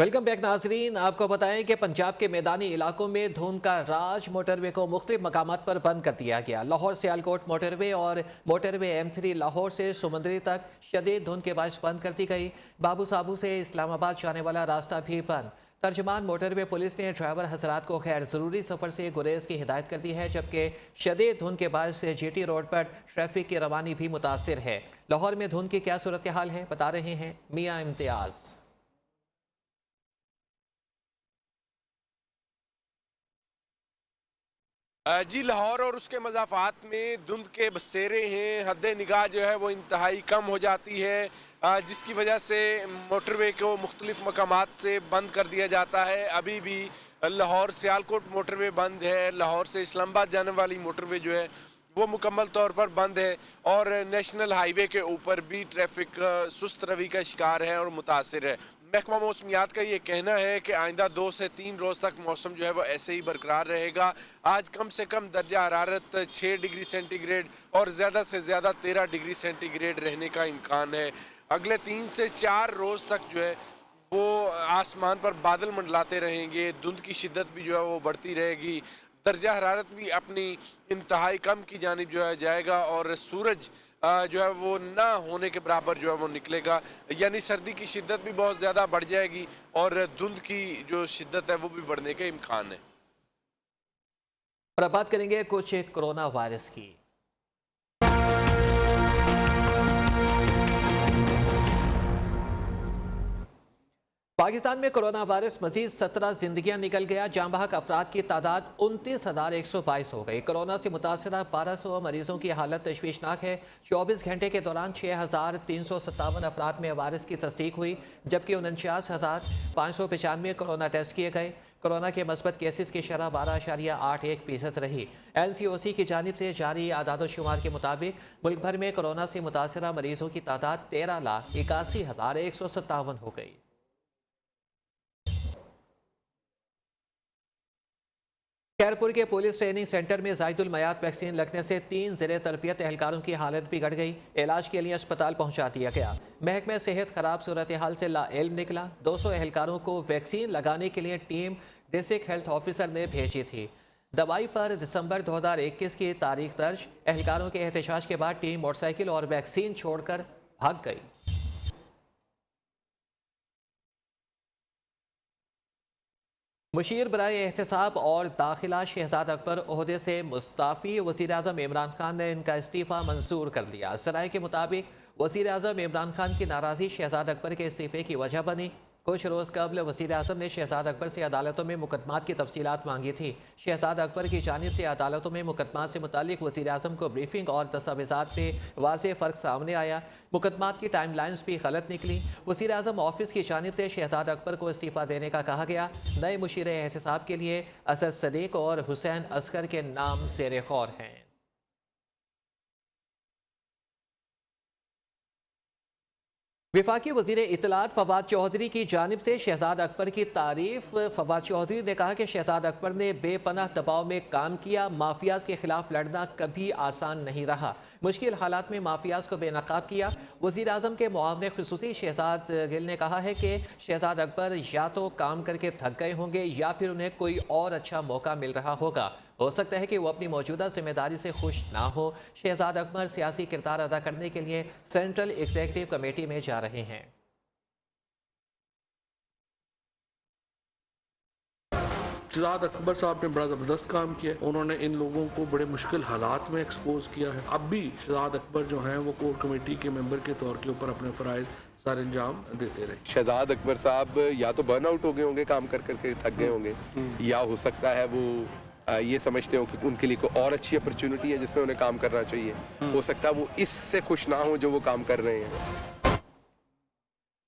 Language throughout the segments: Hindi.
वेलकम बैक नाजरीन। आपको बताएं कि पंजाब के मैदानी इलाकों में धुंध का राज मोटरवे को मुख्तलिफ मकामात पर बंद कर दिया गया। लाहौर सियालकोट मोटरवे और मोटरवे M3 लाहौर से सुमंदरी तक शदीद धुंध के बायस बंद कर दी गई। बाबू साबू से इस्लामाबाद जाने वाला रास्ता भी बंद। तर्जमान मोटरवे पुलिस ने ड्राइवर हजरात को गैर ज़रूरी सफ़र से गुरेज की हिदायत कर दी है, जबकि शदीद धुंध के बायस GT रोड पर ट्रैफिक की रवानी भी मुतासर है। लाहौर में धुंध की क्या सूरत हाल है, बता रहे हैं मियाँ इम्तियाज़। जी, लाहौर और उसके मज़ाफ़ात में धुंध के बसेरे हैं। हद निगाह जो है वो इंतहाई कम हो जाती है, जिसकी वजह से मोटरवे को मुख्तलिफ मकामात से बंद कर दिया जाता है। अभी भी लाहौर सियालकोट मोटरवे बंद है। लाहौर से इस्लामाबाद जाने वाली मोटरवे जो है वो मुकम्मल तौर पर बंद है और नेशनल हाईवे के ऊपर भी ट्रैफिक सुस्त रवि का शिकार है और मुतासिर है। महकमा मौसमियात का ये कहना है कि आइंदा 2 से 3 रोज़ तक मौसम जो है वो ऐसे ही बरकरार रहेगा। आज कम से कम दर्जा हरारत 6 डिग्री सेंटीग्रेड और ज़्यादा से ज़्यादा 13 डिग्री सेंटीग्रेड रहने का इम्कान है। अगले 3 से 4 रोज़ तक जो है वो आसमान पर बादल मंडलाते रहेंगे। धुंध की शिद्दत भी जो है वो बढ़ती रहेगी। दर्जा हरारत भी अपनी इंतहाई कम की जानिब जो है जाएगा और सूरज जो है वो ना होने के बराबर जो है वो निकलेगा, यानी सर्दी की शिद्दत भी बहुत ज़्यादा बढ़ जाएगी और धुंध की जो शिद्दत है वो भी बढ़ने के इम्कान है। और अब बात करेंगे कुछ कोरोना वायरस की। पाकिस्तान में कोरोना वायरस मजीद 17 जिंदगियां निकल गया। जाँ बहक अफराद की तादाद 29,122 हो गई। कोरोना से मुतासरा 1200 मरीजों की हालत तशवीशनाक है। 24 घंटे के दौरान 6,357 अफराद में वायरस की तस्दीक हुई, जबकि 49,595 कोरोना टेस्ट किए गए। कोरोना के मस्बत केसेस की शरह 12.81% रही। LCOC की जानिब से जारी आदादोशुमार के मुताबिक मुल्क भर में कोरोना से मुतासरा मरीजों की तादाद 13,81,157 हो गई। खैरपुर के पुलिस ट्रेनिंग सेंटर में जायदुल मयात वैक्सीन लगने से 3 ज़ेरे तरबियत एहलकारों की हालत बिगड़ गई। इलाज के लिए अस्पताल पहुंचा दिया गया। महकमा सेहत खराब सूरत हाल से लाइल्म निकला। 200 एहलकारों को वैक्सीन लगाने के लिए टीम डिस्ट्रिक्ट हेल्थ ऑफिसर ने भेजी थी। दवाई पर दिसंबर 2021 की तारीख दर्ज। एहलकारों के एहतजाज के बाद टीम मोटरसाइकिल और वैक्सीन छोड़कर भाग गई। मुशीर बराए एहतसाब और दाखिला शहजाद अकबर ओहदे से मुस्ताफ़ी। वज़ीर आज़म इमरान खान ने इनका इस्तीफ़ा मंजूर कर लिया। सराय के मुताबिक वज़ीर आज़म इमरान खान की नाराज़ी शहजाद अकबर के इस्तीफ़े की वजह बनी। कुछ रोज़ कबल वज़ीर आज़म ने शहजाद अकबर से अदालतों में मुकदमात की तफसीलात मांगी थी। शहजाद अकबर की जानिब से अदालतों में मुकदमात से मुतालिक वज़ीर आज़म को ब्रीफिंग और दस्तावेज़ात पे वाज़ेह फ़र्क सामने आया। मुकदमात की टाइम लाइन्स भी गलत निकली। वज़ीर आज़म ऑफिस की जानिब से शहजाद अकबर को इस्तीफ़ा देने का कहा गया। नए मुशीर एहतसाब के लिए असद सदीक और हुसैन असगर के नाम ज़ेर गौर हैं। विफाकी वज़ीर इत्तलात फवाद चौधरी की जानिब से शहजाद अकबर की तारीफ। फवाद चौधरी ने कहा कि शहजाद अकबर ने बेपनाह दबाव में काम किया। माफियाज के खिलाफ लड़ना कभी आसान नहीं रहा। मुश्किल हालात में माफियाज को बेनकाब किया। वज़ीर आज़म के मुआवने खुसूसी शहजाद गिल ने कहा है कि शहजाद अकबर या तो काम करके थक गए होंगे या फिर उन्हें कोई और अच्छा मौका मिल रहा होगा। हो सकता है कि वो अपनी मौजूदा जिम्मेदारी से खुश ना हो। शहजाद अकबर सियासी किरदार अदा करने के लिए सेंट्रल एग्जीक्यूटिव कमेटी में जा रहे हैं। शहजाद अकबर साहब ने बड़ा ज़बरदस्त काम किया। उन्होंने इन लोगों को बड़े मुश्किल हालात में एक्सपोज किया है। अब भी शहजाद अकबर जो हैं वो कोर कमेटी के मेंबर के तौर के ऊपर अपने फ़राइज़ सारे अंजाम देते रहे। शहजाद अकबर साहब या तो बर्न आउट हो गए होंगे, काम कर करके थक गए होंगे, या हो सकता है वो ये समझते हो कि उनके लिए कोई और अच्छी अपॉर्चुनिटी है जिसमें उन्हें काम करना चाहिए। हो सकता है वो इससे खुश ना हो जो वो काम कर रहे हैं।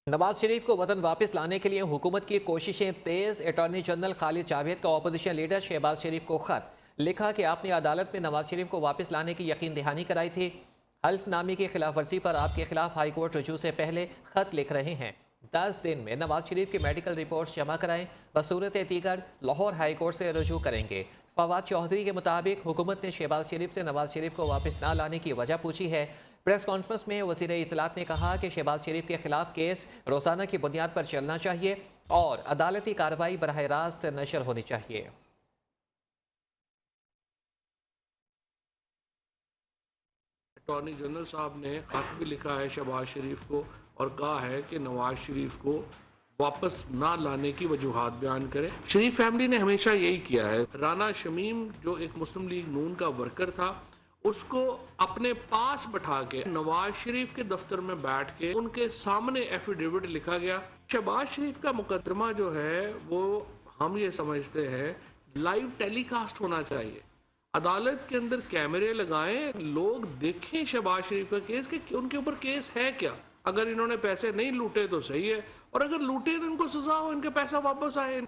नवाज शरीफ को वतन वापस लाने के लिए हुकूमत की कोशिशें तेज। अटॉर्नी जनरल खालिद जावेद का अपोजिशन लीडर शहबाज शरीफ को खत लिखा कि आपने अदालत में नवाज शरीफ को वापस लाने की यकीन दहानी कराई थी। हल्फनामे की खिलाफ वर्जी पर आपके खिलाफ हाई कोर्ट रजू से पहले खत लिख रहे हैं। 10 दिन में नवाज शरीफ की मेडिकल रिपोर्ट्स जमा कराएं। बसूरत दीगर लाहौर हाई कोर्ट से रजू करेंगे। फवाद चौधरी के मुताबिक हुकूमत ने शहबाज शरीफ से नवाज शरीफ को वापस ना लाने की वजह पूछी है। प्रेस कॉन्फ्रेंस में वज़ीर इत्तलात ने कहा कि शहबाज शरीफ के खिलाफ केस रोजाना की बुनियाद पर चलना चाहिए और अदालती कार्रवाई बराह रास्त नशर होनी चाहिए। अटॉर्नी जनरल साहब ने खत भी लिखा है शहबाज शरीफ को और कहा है कि नवाज शरीफ को वापस ना लाने की वजूहात बयान करें। शरीफ फैमिली ने हमेशा यही किया है। राना शमीम जो एक मुस्लिम लीग नून का वर्कर था, उसको अपने पास बैठा के नवाज शरीफ के दफ्तर में बैठ के उनके सामने एफिडेविट लिखा गया। शहबाज शरीफ का मुकदमा जो है वो हम ये समझते हैं लाइव टेलीकास्ट होना चाहिए। अदालत के अंदर कैमरे लगाएं, लोग देखें शहबाज शरीफ का केस कि उनके ऊपर केस है क्या। अगर इन्होंने पैसे नहीं लूटे तो सही है, और अगर लूटे तो इनको सजा हो, इनके पैसा वापस आए।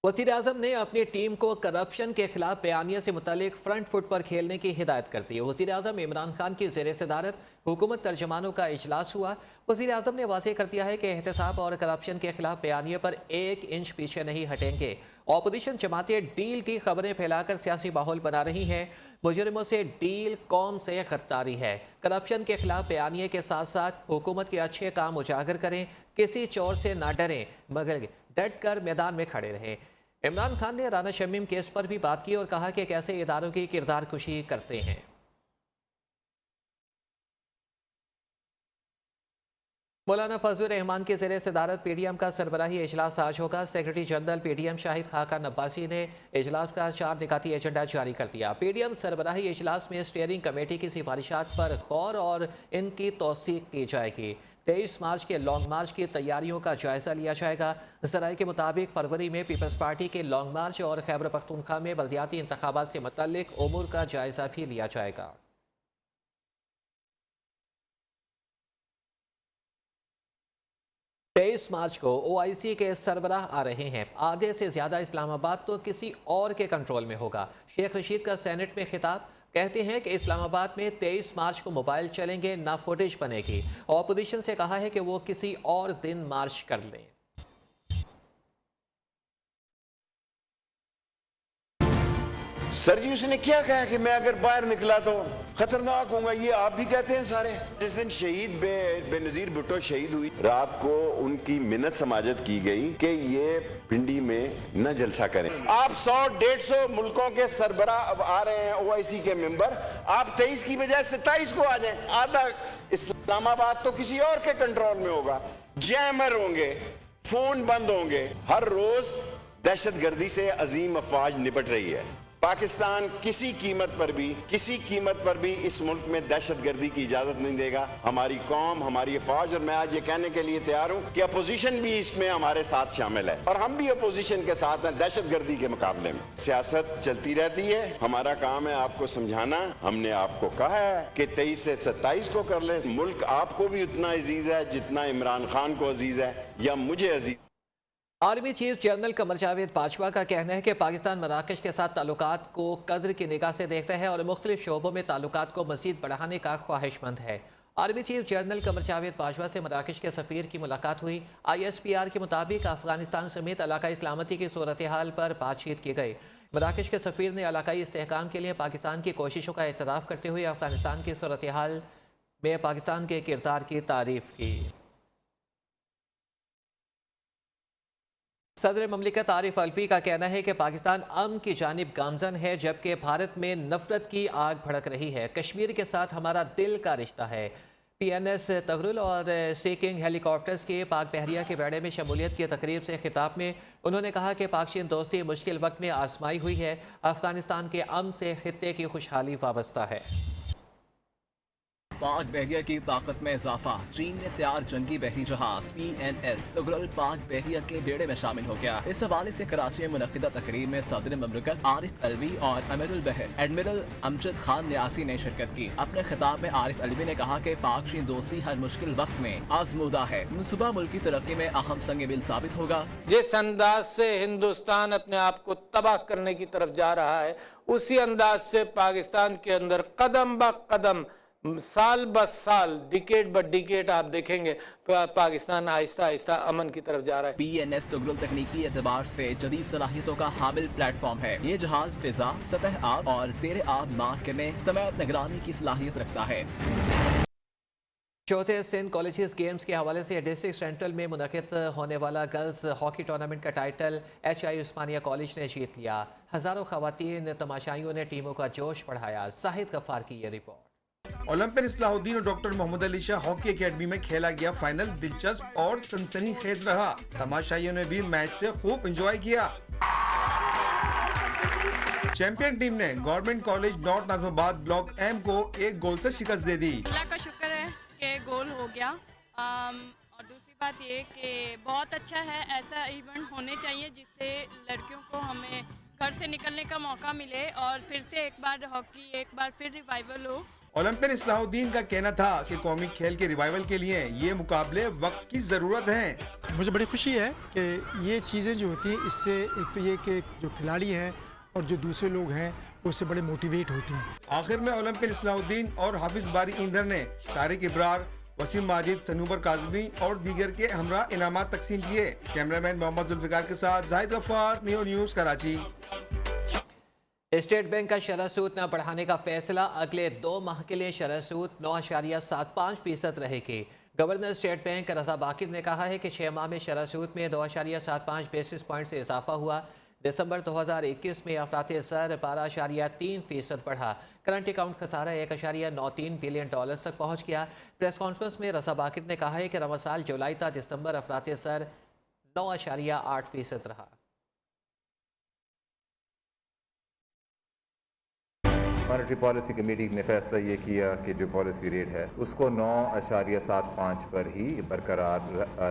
वज़ीर आज़म ने अपनी टीम को करप्शन के खिलाफ बयानिया से मुतालिक फ्रंट फुट पर खेलने की हिदायत कर दी। वज़ीर आज़म इमरान खान की ज़ेर सदारत हुकूमत तर्जमानों का इजलास हुआ। वज़ीर आज़म ने वाज़ेह कर दिया है कि एहतसाब और करप्शन के खिलाफ बयानिए पर 1 इंच पीछे नहीं हटेंगे। ऑपोजिशन जमातें डील की खबरें फैलाकर सियासी माहौल बना रही हैं। मुजरिमों से डील, कौम से गद्दारी है। करप्शन के खिलाफ बयानिए के साथ साथ हुकूमत के अच्छे काम उजागर करें, किसी चोर से ना डरें मगर डट कर मैदान में खड़े रहें। इमरान खान ने राना शमीम केस पर भी बात की और कहा कि कैसे इदारों की किरदार कुशी करते हैं। मौलाना फजल रहमान की ज़ेर सदारत PDM का सरबराही इजलास आज होगा। Secretary general PDM Shahid Khaqan Abbasi ने इजलास का 4 निकाती एजेंडा जारी कर दिया। PDM सरबराही इजलास में स्टीयरिंग कमेटी की सिफारिशात पर गौर और इनकी तौसीक की जाएगी। 23 मार्च के लॉन्ग मार्च की तैयारियों का जायजा लिया जाएगा। ज़राए के मुताबिक फरवरी में पीपल्स पार्टी के लॉन्ग मार्च और खैबर पख्तूनख्वा में बल्दियाती इंतखाबात से मुतल्लिक उमूर का जायजा भी लिया जाएगा। 23 मार्च को OIC के सरबराह आ रहे हैं। आधे से ज्यादा इस्लामाबाद तो किसी और के कंट्रोल में होगा। शेख रशीद का सेनेट में खिताब, कहते हैं कि इस्लामाबाद में 23 मार्च को मोबाइल चलेंगे, ना फुटेज बनेगी। ऑपोजिशन से कहा है कि वो किसी और दिन मार्च कर लें। सर जी उसने क्या कहा कि मैं अगर बाहर निकला तो खतरनाक होगा, ये आप भी कहते हैं सारे। जिस दिन शहीद बेनजीर भुट्टो शहीद हुई, रात को उनकी मिन्नत समाजत की गई कि ये पिंडी में न जलसा करें। आप 100-150 मुल्कों के सरबराह अब आ रहे हैं OIC के मेंबर, आप 23 की बजाय 27 को आ जाएं। आधा इस्लामाबाद तो किसी और के कंट्रोल में होगा। जैमर होंगे, फोन बंद होंगे। हर रोज दहशतगर्दी से अजीम अफवाज निपट रही है। पाकिस्तान किसी कीमत पर भी इस मुल्क में दहशतगर्दी की इजाजत नहीं देगा। हमारी कौम, हमारी अफवाज, और मैं आज ये कहने के लिए तैयार हूं कि अपोजिशन भी इसमें हमारे साथ शामिल है और हम भी अपोजिशन के साथ हैं दहशतगर्दी के मुकाबले में। सियासत चलती रहती है, हमारा काम है आपको समझाना। हमने आपको कहा है कि 23 से 27 को कर ले। मुल्क आपको भी उतना अजीज है जितना इमरान खान को अजीज है या मुझे अजीज। Army chief general Qamar Javed Bajwa का कहना है कि पाकिस्तान मराकश के साथ ताल्लुकात को कद्र की निगाह से देखता है और मुख्तलिफ शोबों में ताल्लुकात को मजीद बढ़ाने का ख्वाहिशमंद है। Army chief general Qamar Javed Bajwa से मराकश के सफ़ीर की मुलाकात हुई। ISPR के मुताबिक अफगानिस्तान समेत इलाकाई इस्लामती की सूरत हाल पर बातचीत की गई। मराकश के सफ़ीर ने इलाकाई इस्तेहकाम के लिए पाकिस्तान की कोशिशों का एतराफ़ करते हुए अफगानिस्तान की सूरत हाल में पाकिस्तान के किरदार की तारीफ की। सदर ममलिकत आरिफ अलवी का कहना है कि पाकिस्तान अमन की जानिब गामजन है, जबकि भारत में नफरत की आग भड़क रही है। कश्मीर के साथ हमारा दिल का रिश्ता है। PNS तगरुल और सीकिंग हेलीकॉप्टर्स के पाक बहरिया के बेड़े में शमूलियत की तकरीब से खिताब में उन्होंने कहा कि पाक चीन दोस्ती मुश्किल वक्त में आजमाई हुई है। अफगानिस्तान के अमन से खित्ते की खुशहाली वाबस्ता है। पाक बहरिया की ताकत में इजाफा। चीन में तैयार जंगी बहरी जहाज PNS तगरुल पाक बहरिया के बेड़े में शामिल हो गया। इस हवाले से कराची में मुनक्किदा तकरीब में सदर ममलिकत आरिफ अलवी और अमीरुल बहर एडमिरल अमजद खान न्यासी ने शिरकत की। अपने खिताब में आरिफ अलवी ने कहा कि पाक चीन दोस्ती हर मुश्किल वक्त में आजमूदा है। मनसूबा मुल्की तरक्की में अहम संग मिल साबित होगा। जिस अंदाज से हिंदुस्तान अपने आप को तबाह करने की तरफ जा रहा है, उसी अंदाज से पाकिस्तान के अंदर कदम ब कदम साल ब साल, डिकेड ब डिकेड आप देखेंगे पाकिस्तान आहिस्ता आहिस्ता अमन की तरफ जा रहा है। PNS तुगरुल तकनीकी एतबार से जदीद सलाहियतों का हामिल प्लेटफॉर्म है। ये जहाज फिजा, सतह आब और ज़ेर आब मार्के में समेत निगरानी की सलाहियत रखता है। चौथे सिंध कॉलेजेस गेम्स के हवाले से डिस्ट्रिक्ट सेंट्रल में मुनक़िद होने वाला गर्ल्स हॉकी टूर्नामेंट का टाइटल HI उस्मानिया कॉलेज ने जीत लिया। हज़ारों ख़वातीन तमाशाइयों ने टीमों का जोश बढ़ाया। जाहिद गफ्फार की ये रिपोर्ट। ओलंपियन इस्लाहुद्दीन और doctor Mohammad Ali Shah hockey academy में खेला गया फाइनल दिलचस्प और सनसनीखेज रहा। तमाशाइयों ने भी मैच से खूब एंजॉय किया। चैंपियन टीम ने government college north Nazimabad block M को 1 गोल से शिकस्त दे दी। अल्लाह का शुक्र है कि गोल हो गया। और दूसरी बात ये कि बहुत अच्छा है, ऐसा इवेंट होने चाहिए जिससे लड़कियों को हमें घर से निकलने का मौका मिले और फिर से एक बार हॉकी एक बार फिर रिवाइवल हो। ओलंपियन इस्लाहुद्दीन का कहना था कि कौमी खेल के रिवाइवल के लिए ये मुकाबले वक्त की ज़रूरत है। मुझे बड़ी खुशी है कि ये चीज़ें जो होती हैं इससे एक तो ये कि जो खिलाड़ी हैं और जो दूसरे लोग हैं उससे बड़े मोटिवेट होते हैं। आखिर में ओलंपियन इस्लाहुद्दीन और हाफिज बारी इंदर ने तारिक इब्रार, वसीम माजिद, सनूबर काजमी और दीगर के हमरा इनामात तकसीम किए। कैमरामैन मोहम्मद जुल्फिकार के साथ Zahid Gaffar, Neo News Karachi. State Bank का शरह सूद न बढ़ाने का फैसला, अगले 2 माह के लिए शरह सूद 9.75% रहेगी। गवर्नर स्टेट बैंक रज़ा बाकिर ने कहा है कि 6 माह में शरह सूद में 2.75 बेसिस पॉइंट से इजाफा हुआ। दिसंबर 2021 में अफराते ज़र 12.3% बढ़ा। करंट अकाउंट खसारा 1.93 बिलियन डॉलर तक पहुँच गया। प्रेस कॉन्फ्रेंस में रज़ा बाकिर ने कहा है कि रवा साल जुलाई था दिसंबर अफराते ज़र 9.8% रहा। मॉनेटरी पॉलिसी कमेटी ने फैसला ये किया कि जो पॉलिसी रेट है उसको 9.75 पर ही बरकरार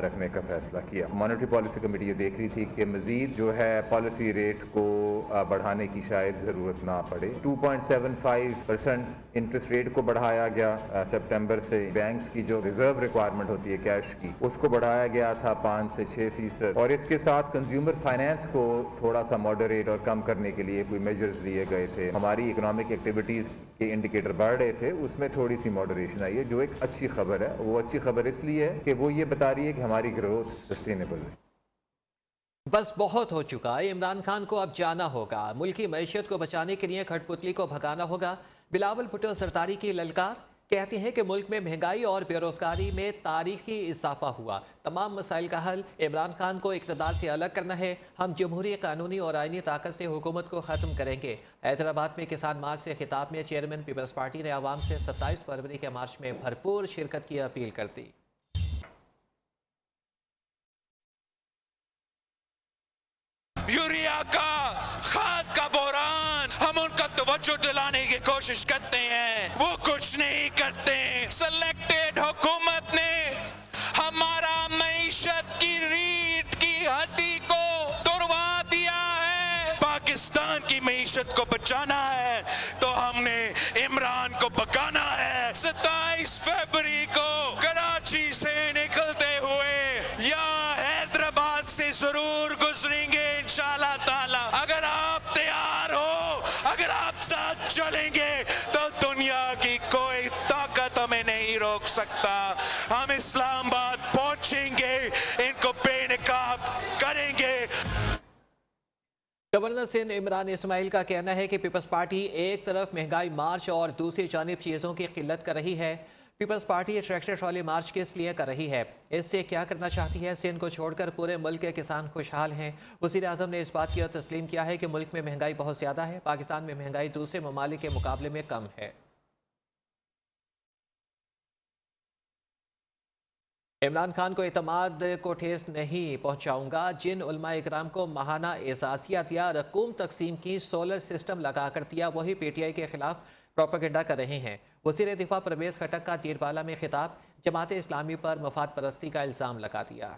रखने का फैसला किया। मॉनेटरी पॉलिसी कमेटी ये देख रही थी कि मजीद जो है पॉलिसी रेट को बढ़ाने की शायद ज़रूरत ना पड़े। 2.75% इंटरेस्ट रेट को बढ़ाया गया सितंबर से। बैंक्स की जो रिजर्व रिक्वायरमेंट होती है कैश की, उसको बढ़ाया गया था 5 से 6%। और इसके साथ कंज्यूमर फाइनेंस को थोड़ा सा मॉडरेट और कम करने के लिए कोई मेजर्स लिए गए थे। हमारी इकोनॉमिक एक्टिविटीज़ के इंडिकेटर बढ़ रहे थे, उसमें थोड़ी सी मॉडरेशन आई है, जो एक अच्छी खबर है। वो अच्छी खबर इसलिए है कि वो ये बता रही है कि हमारी ग्रोथ सस्टेनेबल है। बस बहुत हो चुका। इमरान खान को अब जाना होगा। मुल्की मईशत को बचाने के लिए खटपुतली को भगाना होगा। बिलावल भुट्टो सरदारी की ललकार कहते हैं कि मुल्क में महंगाई और बेरोजगारी में तारीखी इजाफा हुआ। तमाम मसाइल का हल इमरान खान को इक़्तिदार से अलग करना है। हम जमहूरी, कानूनी और आइनी ताकत से हुकूमत को ख़त्म करेंगे। हैदराबाद में किसान मार्च से खिताब में चेयरमैन पीपल्स पार्टी ने आवाम से 27 फरवरी के मार्च में भरपूर शिरकत की अपील कर दी। यूरिया का, खाद का बोरान, हम उनका तवज्जो दिलाने की कोशिश करते हैं, वो कुछ नहीं करते। सिलेक्टेड हुकूमत ने हमारा मईशत की रीढ़ की हड्डी को तोड़वा दिया है। पाकिस्तान की मईशत को बचाना है तो हमने इमरान को भगाना है। 27 फरवरी को कराची से निकलते हुए या हैदराबाद से जरूर गुजरेंगे इंशाअल्लाह ताला। अगर आप तैयार हो, अगर आप साथ चलेंगे तो दुनिया की कोई ताकत हमें नहीं रोक सकता। हम इस्लामाबाद पहुंचेंगे, इनको बेनकाब करेंगे। गवर्नर सिंध इमरान इस्माइल का कहना है कि पीपल्स पार्टी एक तरफ महंगाई मार्च और दूसरी जानिब चीज़ों की किल्लत कर रही है। पीपल्स पार्टी ट्रैक्टर ट्रॉली मार्च किस लिए कर रही है, इससे क्या करना चाहती है? सिंध को छोड़कर पूरे मुल्क के किसान खुशहाल हैं। वज़ीर आज़म ने इस बात की तस्लीम किया है कि मुल्क में महंगाई बहुत ज़्यादा है। पाकिस्तान में महंगाई दूसरे ममालिक के मुकाबले में कम है। इमरान खान को एतमाद को ठेस नहीं पहुंचाऊंगा। जिन उलमा इकराम को माहाना एजाज़िया दिया, रकूम तकसीम की, सोलर सिस्टम लगा कर दिया, वही PTI के खिलाफ प्रोपेगेंडा कर रहे हैं। वज़ीर दिफा परवेज़ खटक का तीरबाला में खिताब, जमात इस्लामी पर मफाद परस्ती का इल्ज़ाम लगा दिया।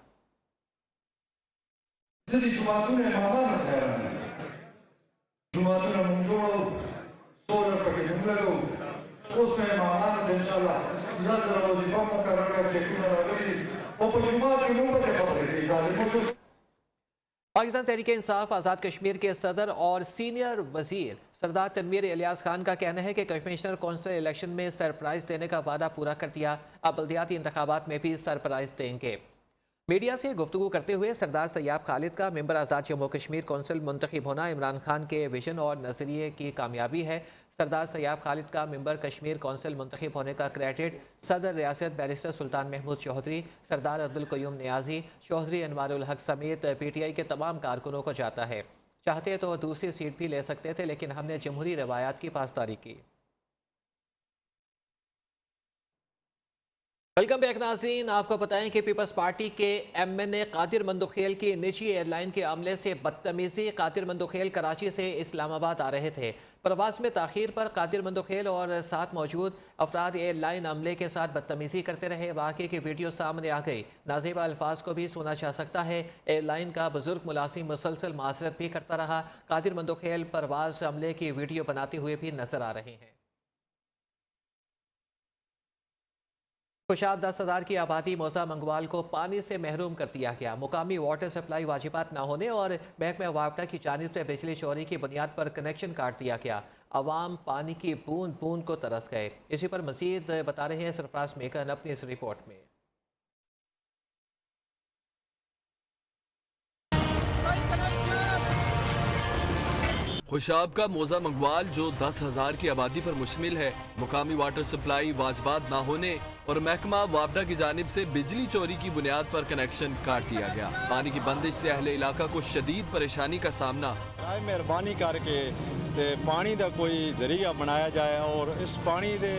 पाकिस्तान तहरीक इंसाफ आज़ाद कश्मीर के सदर और सीनियर वजीर सरदार तनवीर इलियास खान का कहना है कि कमिश्नर कौंसिल इलेक्शन में सरप्राइज देने का वादा पूरा कर दिया, अब बल्दियाती इंतखाबात में भी सरप्राइज देंगे। मीडिया से गुफ्तगू करते हुए सरदार सैयद खालिद का मेंबर आज़ाद जम्मू कश्मीर कौंसिल मुंतखब होना इमरान खान के विजन और नजरिए की कामयाबी है। सरदार सैयद खालिद का मेंबर कश्मीर कौंसिल मुंतखब होने का क्रेडिट सदर रियासत बैरिस्टर सुल्तान महमूद चौधरी, सरदार अब्दुल कयूम नियाजी, चौधरी अनवारुल हक समेत PTI के तमाम कारकुनों को जाता है। चाहते तो दूसरी सीट भी ले सकते थे, लेकिन हमने जमहूरी रवायात की पासदारी की। वेलकम बैक नाज़रीन, आपको बताएं कि पीपल्स पार्टी के MNA कादिर मंदुखेल की निजी एयरलाइन के अमले से बदतमीजी। कादिर मंदुखेल कराची से इस्लामाबाद आ रहे थे। प्रवास में ताखीर पर कादिर मंदुखेल और साथ मौजूद अफराद एयरलाइन अमले के साथ बदतमीजी करते रहे। वाक़े की वीडियो सामने आ गई। नाज़ेबा अल्फाज को भी सुना जा सकता है। एयरलाइन का बुजुर्ग मुलाजिम मुसलसल माजरत भी करता रहा। कादिर मंदुखेल प्रवास अमले की वीडियो बनाते हुए भी नजर आ रहे हैं। खुशाब 10,000 की आबादी मौजा मंगवाल को पानी से महरूम कर दिया गया। मुकामी वाटर सप्लाई वाजिबात न होने और महकमा वापडा की जानिब से बिजली चोरी की बुनियाद पर कनेक्शन काट दिया गया। अवाम पानी की बूंद बूंद को तरस गए। इसी पर मजीद बता रहे हैं सरफराज मेकन अपनी इस रिपोर्ट में। खुशाब का मौजा मंगवाल जो 10,000 की आबादी पर मुश्तमिल है, मुकामी वाटर सप्लाई वाजबात न होने और महकमा वापडा की जानिब से बिजली चोरी की बुनियाद पर कनेक्शन काट दिया गया। पानी की बंदिश से अहले इलाका को शदीद परेशानी का सामना। मेहरबानी करके पानी का कोई जरिया बनाया जाए और इस पानी दे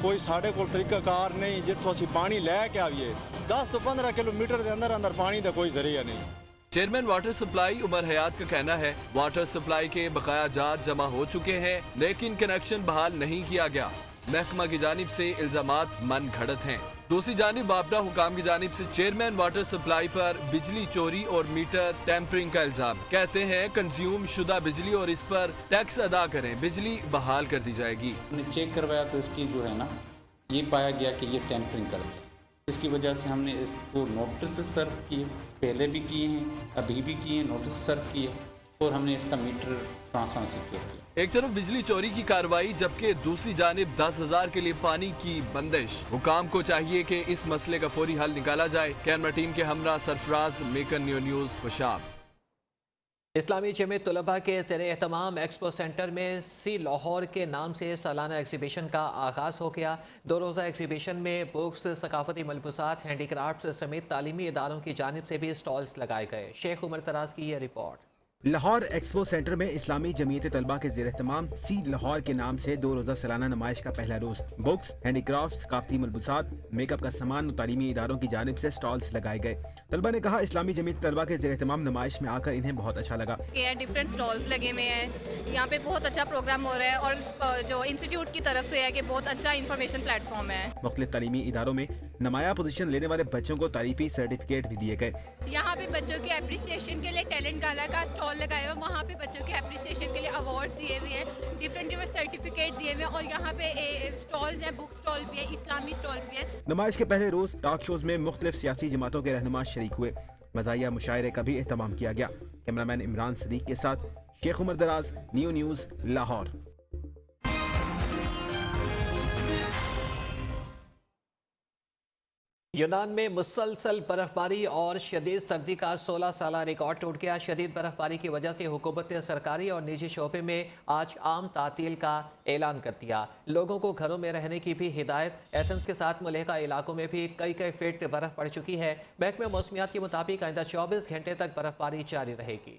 कोई साढ़े को तरीकाकार नहीं जितों असी पानी लैके आइए। 10 तो 15 किलोमीटर के अंदर अंदर पानी का कोई जरिया नहीं। चेयरमैन वाटर सप्लाई उमर हयात का कहना है वाटर सप्लाई के बकाया जात जमा हो चुके हैं, लेकिन कनेक्शन बहाल नहीं किया गया। महकमा की जानिब से इल्जामात मन घड़त हैं। दूसरी जानिब वापडा हुकाम की जानिब से चेयरमैन वाटर सप्लाई पर बिजली चोरी और मीटर टैंपरिंग का इल्जाम। कहते हैं कंज्यूम शुदा बिजली और इस पर टैक्स अदा करें, बिजली बहाल कर दी जाएगी। हमने चेक करवाया तो इसकी जो है ना, ये पाया गया कि ये टैंपरिंग करते हैं। इसकी वजह से हमने इसको नोटिस सर्व किए, पहले भी किए हैं, अभी भी किए, नोटिस सर्व किए और हमने इसका मीटर ट्रांसफर सिक्योर किया। एक तरफ बिजली चोरी की कार्रवाई, जबकि दूसरी जानिब 10,000 के लिए पानी की बंदिश। हुकाम को चाहिए कि इस मसले का फौरी हल निकाला जाए। कैमरा टीम के हमरा सरफराज मेकन, न्यूज़ खुशाब। इस्लामी जमीयत तलबा के ज़ेरे एहतमाम एक्सपो सेंटर में सी लाहौर के नाम से सालाना एग्जीबिशन का आगाज़ हो गया। 2 रोज़ा एग्जीबिशन में बुक्स, सकाफती मलबूसात, हैंडीक्राफ्ट्स समेत तालीमी इदारों की जानिब से भी स्टॉल्स लगाए गए। शेख उमर तराज की यह रिपोर्ट। लाहौर एक्सपो सेंटर में इस्लामी जमीयत तलबा के ज़ेर एहतमाम सी लाहौर के नाम से 2 रोज़ा सालाना नुमाइश का पहला रोज बुक्स, हैंडीक्राफ्ट्स, सकाफती मलबूसात, मेकअप का सामान और तालीमी इदारों की जानिब से स्टॉल्स लगाए गए। तलबा ने कहा इस्लामी जमीयत तलबा के ज़ेर एहतमाम नुमाइश में आकर इन्हें बहुत अच्छा लगा। डिफरेंट स्टॉल्स लगे हुए हैं, यहाँ पे बहुत अच्छा प्रोग्राम हो रहा है और जो इंस्टीट्यूट की तरफ से है कि बहुत अच्छा इंफॉर्मेशन प्लेटफॉर्म है। मुख्तलिफ तालीमी इदारों में नुमाया पोजीशन लेने वाले बच्चों को तारीफी सर्टिफिकेट भी दिए गए। यहाँ पे बच्चों के अप्रिसिएशन के लिए टैलेंट गाला का स्टॉल लगाया हुआ, वहाँ पे बच्चों के अप्रिसिएशन के लिए अवार्ड दिए हुए हैं, डिफरेंट सर्टिफिकेट दिए हुए हैं और यहाँ पे स्टॉल्स हैं, बुक स्टॉल भी है, इस्लामी स्टॉल भी है। नुमाइश के पहले रोज टॉक शोज में मुख्तलिफ सियासी जमातों के रहनुमा शरीक हुए। मज़ाहिया मुशायरे का भी एहतमाम किया गया। कैमरामैन इमरान सदीक के साथ शेख उमर दराज, न्यूज़ लाहौर। यूनान में मुसलसल बर्फबारी और शदीद सर्दी का 16 साला रिकॉर्ड टूट गया। शदीद बर्फबारी की वजह से हुकूमत ने सरकारी और निजी शोबे में आज आम तातील का ऐलान कर दिया। लोगों को घरों में रहने की भी हिदायत। एथेंस के साथ मुल्हिका इलाकों में भी कई फीट बर्फ पड़ चुकी है। महकमे मौसमियात के मुताबिक आइंदा 24 घंटे तक बर्फबारी जारी रहेगी।